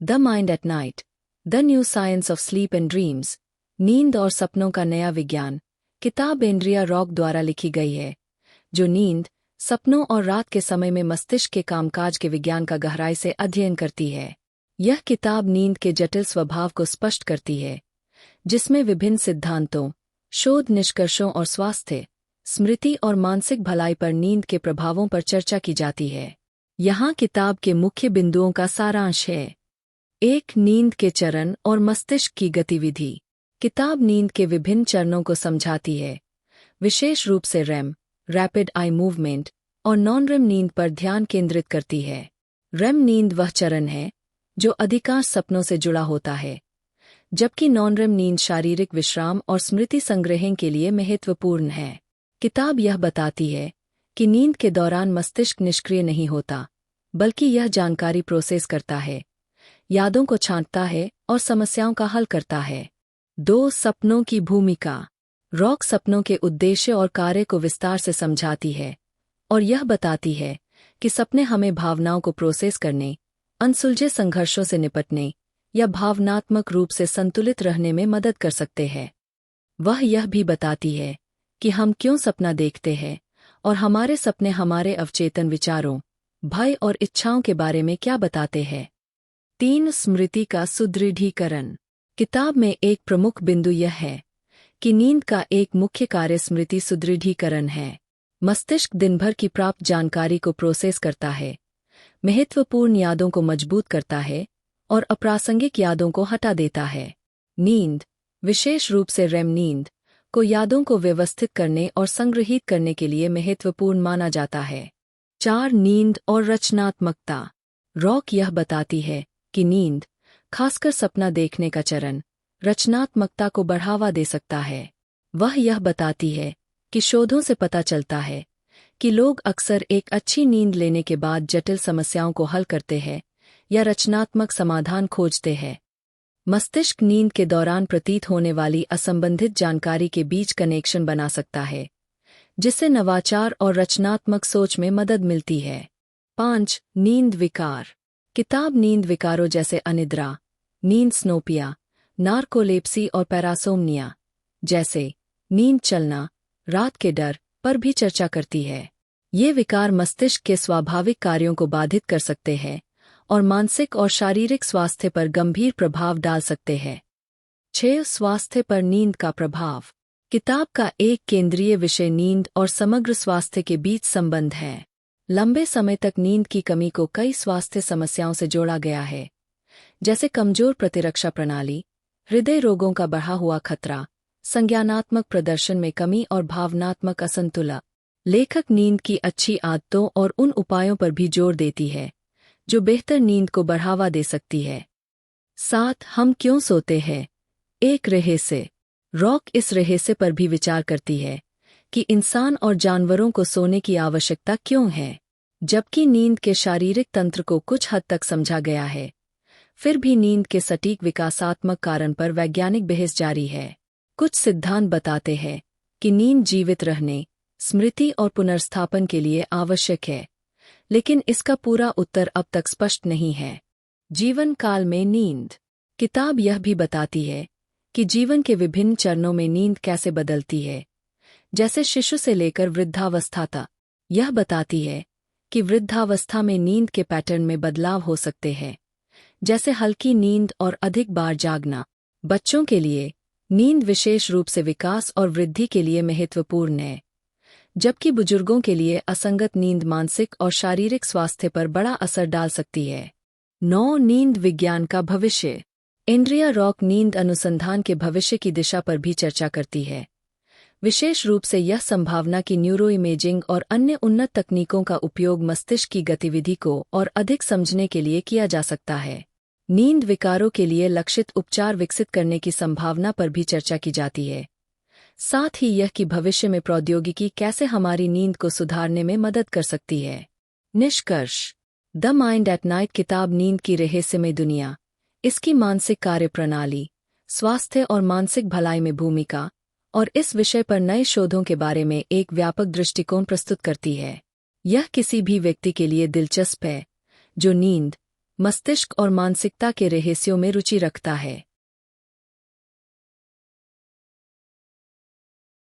The mind at night, the new science of sleep and dreams, नींद और सपनों का नया विज्ञान। किताब एंड्रिया रॉक द्वारा लिखी गई है, जो नींद, सपनों और रात के समय में मस्तिष्क के कामकाज के विज्ञान का गहराई से अध्ययन करती है। यह किताब नींद के जटिल स्वभाव को स्पष्ट करती है, जिसमें विभिन्न सिद्धांतों, शोध निष्कर्षों और स्वास्थ्य, स्मृति और मानसिक भलाई पर नींद के प्रभावों पर चर्चा की जाती है। यहाँ किताब के मुख्य बिंदुओं का सारांश है। 1. नींद के चरण और मस्तिष्क की गतिविधि। किताब नींद के विभिन्न चरणों को समझाती है, विशेष रूप से रेम, रैपिड आई मूवमेंट, और नॉन रेम नींद पर ध्यान केंद्रित करती है। रेम नींद वह चरण है जो अधिकांश सपनों से जुड़ा होता है, जबकि नॉन रेम नींद शारीरिक विश्राम और स्मृति संग्रहण के लिए महत्वपूर्ण है। किताब यह बताती है कि नींद के दौरान मस्तिष्क निष्क्रिय नहीं होता, बल्कि यह जानकारी प्रोसेस करता है, यादों को छांटता है और समस्याओं का हल करता है। 2. सपनों की भूमिका। रॉक सपनों के उद्देश्य और कार्य को विस्तार से समझाती है और यह बताती है कि सपने हमें भावनाओं को प्रोसेस करने, अनसुलझे संघर्षों से निपटने या भावनात्मक रूप से संतुलित रहने में मदद कर सकते हैं। वह यह भी बताती है कि हम क्यों सपना देखते हैं और हमारे सपने हमारे अवचेतन विचारों, भय और इच्छाओं के बारे में क्या बताते हैं। 3. स्मृति का सुदृढ़ीकरण। किताब में एक प्रमुख बिंदु यह है कि नींद का एक मुख्य कार्य स्मृति सुदृढ़ीकरण है। मस्तिष्क दिन भर की प्राप्त जानकारी को प्रोसेस करता है, महत्वपूर्ण यादों को मजबूत करता है और अप्रासंगिक यादों को हटा देता है। नींद, विशेष रूप से रेम नींद, को यादों को व्यवस्थित करने और संग्रहीत करने के लिए महत्वपूर्ण माना जाता है। 4. नींद और रचनात्मकता। रॉक यह बताती है कि नींद, खासकर सपना देखने का चरण, रचनात्मकता को बढ़ावा दे सकता है। वह यह बताती है कि शोधों से पता चलता है कि लोग अक्सर एक अच्छी नींद लेने के बाद जटिल समस्याओं को हल करते हैं या रचनात्मक समाधान खोजते हैं। मस्तिष्क नींद के दौरान प्रतीत होने वाली असंबंधित जानकारी के बीच कनेक्शन बना सकता है, जिससे नवाचार और रचनात्मक सोच में मदद मिलती है। 5. नींद विकार। किताब नींद विकारों जैसे अनिद्रा, नींद स्नोपिया, नार्कोलेप्सी और पैरासोम्निया जैसे नींद चलना, रात के डर पर भी चर्चा करती है। ये विकार मस्तिष्क के स्वाभाविक कार्यों को बाधित कर सकते हैं और मानसिक और शारीरिक स्वास्थ्य पर गंभीर प्रभाव डाल सकते हैं। 6. स्वास्थ्य पर नींद का प्रभाव। किताब का एक केंद्रीय विषय नींद और समग्र स्वास्थ्य के बीच संबंध है। लंबे समय तक नींद की कमी को कई स्वास्थ्य समस्याओं से जोड़ा गया है, जैसे कमजोर प्रतिरक्षा प्रणाली, हृदय रोगों का बढ़ा हुआ खतरा, संज्ञानात्मक प्रदर्शन में कमी और भावनात्मक असंतुलन। लेखक नींद की अच्छी आदतों और उन उपायों पर भी जोर देती है जो बेहतर नींद को बढ़ावा दे सकती है। 7. हम क्यों सोते हैं, एक रहस्य। रॉक इस रहस्य पर भी विचार करती है कि इंसान और जानवरों को सोने की आवश्यकता क्यों है। जबकि नींद के शारीरिक तंत्र को कुछ हद तक समझा गया है, फिर भी नींद के सटीक विकासात्मक कारण पर वैज्ञानिक बहस जारी है। कुछ सिद्धांत बताते हैं कि नींद जीवित रहने, स्मृति और पुनर्स्थापन के लिए आवश्यक है, लेकिन इसका पूरा उत्तर अब तक स्पष्ट नहीं है। जीवन काल में नींद। किताब यह भी बताती है कि जीवन के विभिन्न चरणों में नींद कैसे बदलती है, जैसे शिशु से लेकर वृद्धावस्था तक। यह बताती है कि वृद्धावस्था में नींद के पैटर्न में बदलाव हो सकते हैं, जैसे हल्की नींद और अधिक बार जागना। बच्चों के लिए नींद विशेष रूप से विकास और वृद्धि के लिए महत्वपूर्ण है, जबकि बुजुर्गों के लिए असंगत नींद मानसिक और शारीरिक स्वास्थ्य पर बड़ा असर डाल सकती है। 9. नींद विज्ञान का भविष्य। एंड्रिया रॉक नींद अनुसंधान के भविष्य की दिशा पर भी चर्चा करती है, विशेष रूप से यह संभावना कि न्यूरोइमेजिंग और अन्य उन्नत तकनीकों का उपयोग मस्तिष्क की गतिविधि को और अधिक समझने के लिए किया जा सकता है। नींद विकारों के लिए लक्षित उपचार विकसित करने की संभावना पर भी चर्चा की जाती है, साथ ही यह कि भविष्य में प्रौद्योगिकी कैसे हमारी नींद को सुधारने में मदद कर सकती है। निष्कर्ष। द माइंड एट नाइट किताब नींद की रहस्यमय दुनिया, इसकी मानसिक कार्यप्रणाली, स्वास्थ्य और मानसिक भलाई में भूमिका और इस विषय पर नए शोधों के बारे में एक व्यापक दृष्टिकोण प्रस्तुत करती है। यह किसी भी व्यक्ति के लिए दिलचस्प है जो नींद, मस्तिष्क और मानसिकता के रहस्यों में रुचि रखता है।